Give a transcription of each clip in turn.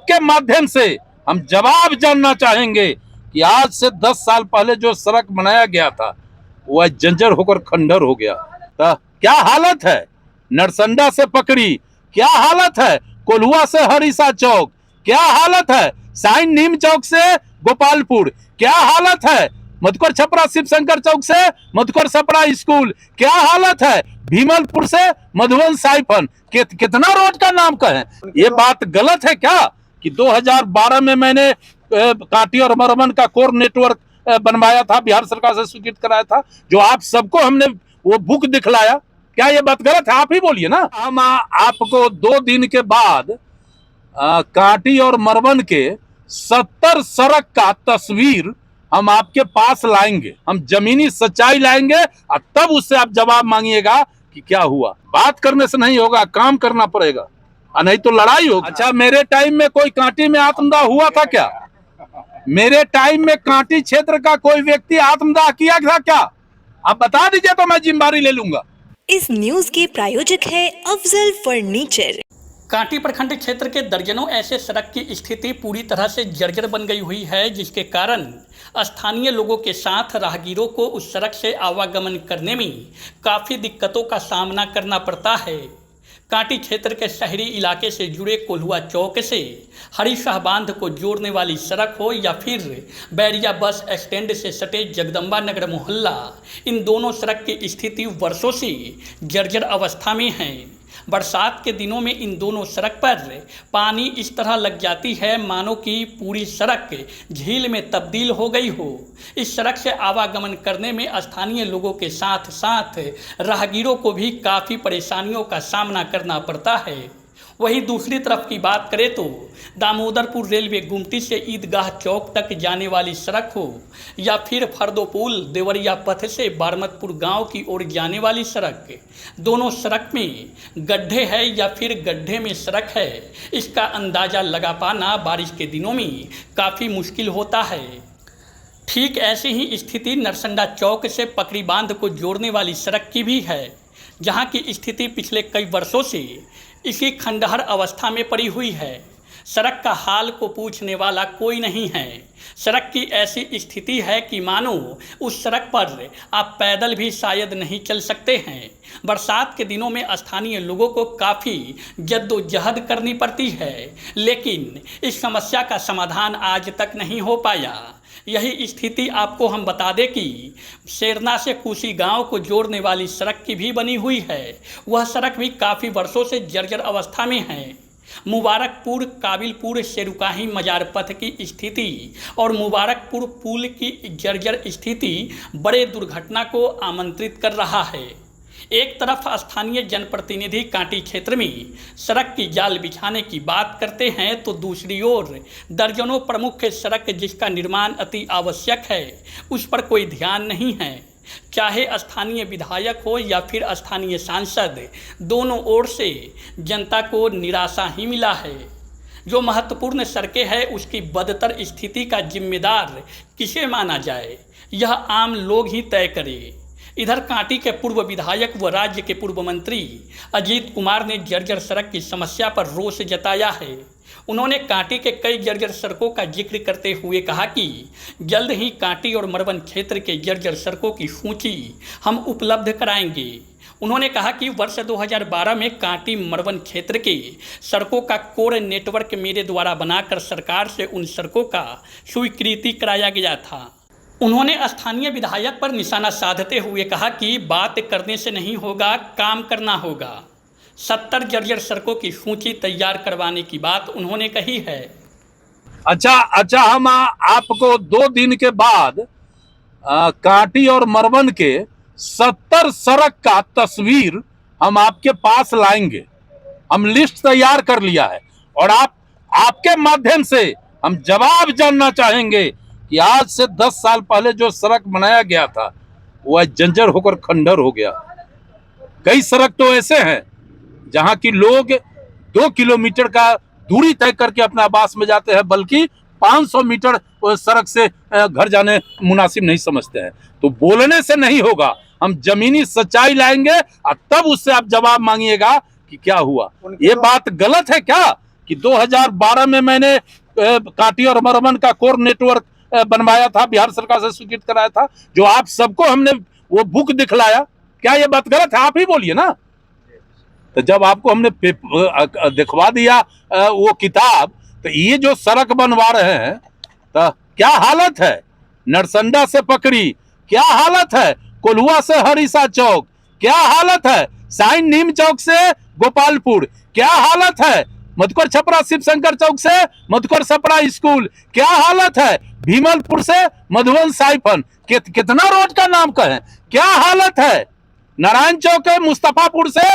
आपके माध्यम से हम जवाब जानना चाहेंगे कि आज से 10 साल पहले जो सड़क बनाया गया था वह जर्जर होकर खंडर हो गया। तो क्या हालत है नरसंडा से पकड़ी, क्या हालत है कोल्हुआ से हरिसा चौक, क्या हालत है साइन नीम चौक से गोपालपुर, क्या हालत है मधुकर छपरा शिव शंकर चौक से मधुकर छपरा स्कूल, क्या हालत है भीमलपुर से मधुबन साइफन। कितना रोड का नाम कहें। ये बात गलत है क्या कि 2012 में मैंने कांटी और मरमन का कोर नेटवर्क बनवाया था, बिहार सरकार से स्वीकृत कराया था, जो आप सबको हमने वो बुक दिखलाया। क्या ये बात गलत है? आप ही बोलिए ना। हम आपको 2 दिन के बाद कांटी और मरमन के 70 सड़क का तस्वीर हम आपके पास लाएंगे, हम जमीनी सच्चाई लाएंगे और तब उससे आप जवाब मांगिएगा कि क्या हुआ। बात करने से नहीं होगा, काम करना पड़ेगा, नहीं तो लड़ाई होगी। अच्छा, मेरे टाइम में कोई कांटी में आत्मदाह हुआ था क्या? मेरे टाइम में कांटी क्षेत्र का कोई व्यक्ति आत्मदाह किया था क्या? आप बता दीजिए तो मैं जिम्मेदारी ले लूंगा। इस न्यूज के प्रायोजक है अफजल फर्नीचर। कांटी प्रखंड क्षेत्र के दर्जनों ऐसे सड़क की स्थिति पूरी तरह से जर्जर बन गई हुई है, जिसके कारण स्थानीय लोगों के साथ राहगीरों को उस सड़क से आवागमन करने में काफ़ी दिक्कतों का सामना करना पड़ता है। कांटी क्षेत्र के शहरी इलाके से जुड़े कोल्हुआ चौक से हरिशाह बांध को जोड़ने वाली सड़क हो या फिर बैरिया बस स्टैंड से सटे जगदम्बा नगर मोहल्ला, इन दोनों सड़क की स्थिति वर्षों से जर्जर अवस्था में है। बरसात के दिनों में इन दोनों सड़क पर पानी इस तरह लग जाती है मानो कि पूरी सड़क झील में तब्दील हो गई हो। इस सड़क से आवागमन करने में स्थानीय लोगों के साथ साथ राहगीरों को भी काफ़ी परेशानियों का सामना करना पड़ता है। वहीं दूसरी तरफ की बात करें तो दामोदरपुर रेलवे गुमटी से ईदगाह चौक तक जाने वाली सड़क हो या फिर फरदोपुल देवरिया पथ से बारमतपुर गांव की ओर जाने वाली सड़क, दोनों सड़क में गड्ढे हैं या फिर गड्ढे में सड़क है, इसका अंदाज़ा लगा पाना बारिश के दिनों में काफ़ी मुश्किल होता है। ठीक ऐसी ही स्थिति नरसंडा चौक से पकड़ी बांध को जोड़ने वाली सड़क की भी है, जहां की स्थिति पिछले कई वर्षों से इसी खंडहर अवस्था में पड़ी हुई है। सड़क का हाल को पूछने वाला कोई नहीं है। सड़क की ऐसी स्थिति है कि मानो उस सड़क पर आप पैदल भी शायद नहीं चल सकते हैं। बरसात के दिनों में स्थानीय लोगों को काफ़ी जद्दोजहद करनी पड़ती है, लेकिन इस समस्या का समाधान आज तक नहीं हो पाया। यही स्थिति आपको हम बता दें कि शेरना से कुशी गांव को जोड़ने वाली सड़क की भी बनी हुई है। वह सड़क भी काफ़ी वर्षों से जर्जर अवस्था में है। मुबारकपुर काबिलपुर शेरुकाही मजार पथ की स्थिति और मुबारकपुर पुल की जर्जर स्थिति बड़े दुर्घटना को आमंत्रित कर रहा है। एक तरफ स्थानीय जनप्रतिनिधि कांटी क्षेत्र में सड़क की जाल बिछाने की बात करते हैं, तो दूसरी ओर दर्जनों प्रमुख सड़क जिसका निर्माण अति आवश्यक है उस पर कोई ध्यान नहीं है। चाहे स्थानीय विधायक हो या फिर स्थानीय सांसद, दोनों ओर से जनता को निराशा ही मिला है। जो महत्वपूर्ण सड़कें हैं उसकी बदतर स्थिति का जिम्मेदार किसे माना जाए, यह आम लोग ही तय करें। इधर कांटी के पूर्व विधायक व राज्य के पूर्व मंत्री अजीत कुमार ने जर्जर सड़क की समस्या पर रोष जताया है। उन्होंने कांटी के कई जर्जर सड़कों का जिक्र करते हुए कहा कि जल्द ही कांटी और मरवन क्षेत्र के जर्जर सड़कों की सूची हम उपलब्ध कराएंगे। उन्होंने कहा कि वर्ष 2012 में कांटी मरवन क्षेत्र के सड़कों का कोर नेटवर्क मेरे द्वारा बनाकर सरकार से उन सड़कों का स्वीकृति कराया गया था। उन्होंने स्थानीय विधायक पर निशाना साधते हुए कहा कि बात करने से नहीं होगा, काम करना होगा। 70 जर्जर सड़कों की सूची तैयार करवाने की बात उन्होंने कही है। अच्छा, हम आपको 2 दिन के बाद कांटी और मरवन के 70 सड़क का तस्वीर हम आपके पास लाएंगे। हम लिस्ट तैयार कर लिया है और आपके माध्यम से हम जवाब जानना चाहेंगे कि आज से 10 साल पहले जो सड़क बनाया गया था वह जर्जर होकर खंडर हो गया। कई सड़क तो ऐसे हैं जहां की लोग 2 किलोमीटर का दूरी तय करके अपना आवास में जाते हैं, बल्कि 500 मीटर सड़क से घर जाने मुनासिब नहीं समझते हैं। तो बोलने से नहीं होगा, हम जमीनी सच्चाई लाएंगे और तब उससे आप जवाब मांगिएगा कि क्या हुआ। ये बात गलत है क्या कि 2012 में मैंने काटी और मरमन का कोर नेटवर्क बनवाया था, बिहार सरकार से स्वीकृत कराया था, जो आप सबको हमने वो बुक दिखलाया। क्या ये बात गलत है? आप ही बोलिए ना। तो जब आपको हमने दिखवा दिया वो किताब, तो ये जो सड़क बनवा रहे हैं तो क्या हालत है? नरसंडा से पकड़ी क्या हालत है? कोल्हुआ से हरिसा चौक क्या हालत है? साइन नीम चौक से गोपालपुर क्या हालत है? मधुकर छपरा शिव शंकर चौक से मधुकर छपरा स्कूल क्या हालत है? भीमलपुर से मधुबन साइफन कितना रोड का नाम कहें, क्या हालत है? नारायण चौक है मुस्तफापुर से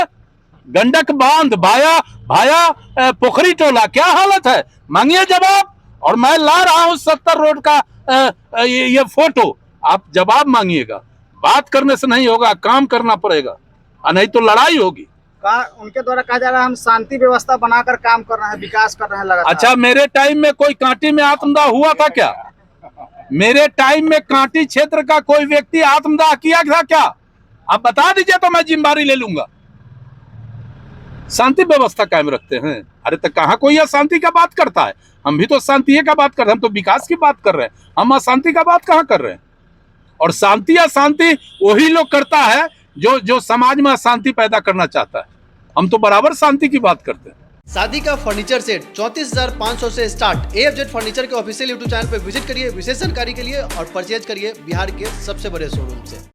गंडक बांध भाया पोखरी टोला क्या हालत है? मांगिए जवाब। और मैं ला रहा हूं 70 रोड का ये फोटो, आप जवाब मांगिएगा। बात करने से नहीं होगा, काम करना पड़ेगा, नहीं तो लड़ाई होगी। उनके द्वारा कहा जा रहा है हम शांति व्यवस्था बनाकर काम कर रहे हैं, विकास कर रहे हैं लगातार। अच्छा, मेरे टाइम में कोई कांटी में आत्मदाह हुआ था क्या? मेरे टाइम में कांटी क्षेत्र का कोई व्यक्ति आत्मदाह किया था क्या? आप बता दीजिए तो मैं जिम्मेदारी ले लूंगा। शांति व्यवस्था कायम रखते हैं। अरे तो कहाँ कोई अशांति का बात करता है? हम भी तो शांति का बात कर रहे हैं, हम तो विकास की बात कर रहे हैं, हम अशांति का बात कहाँ कर रहे हैं? और शांति अशांति वही लोग करता है जो समाज में अशांति पैदा करना चाहता है। हम तो बराबर शांति की बात करते हैं। शादी का फर्नीचर सेट 34,500 से स्टार्ट। AFZ फर्नीचर के ऑफिशियल YouTube चैनल पर विजिट करिए विशेष जानकारी के लिए और परचेज करिए बिहार के सबसे बड़े शोरूम से।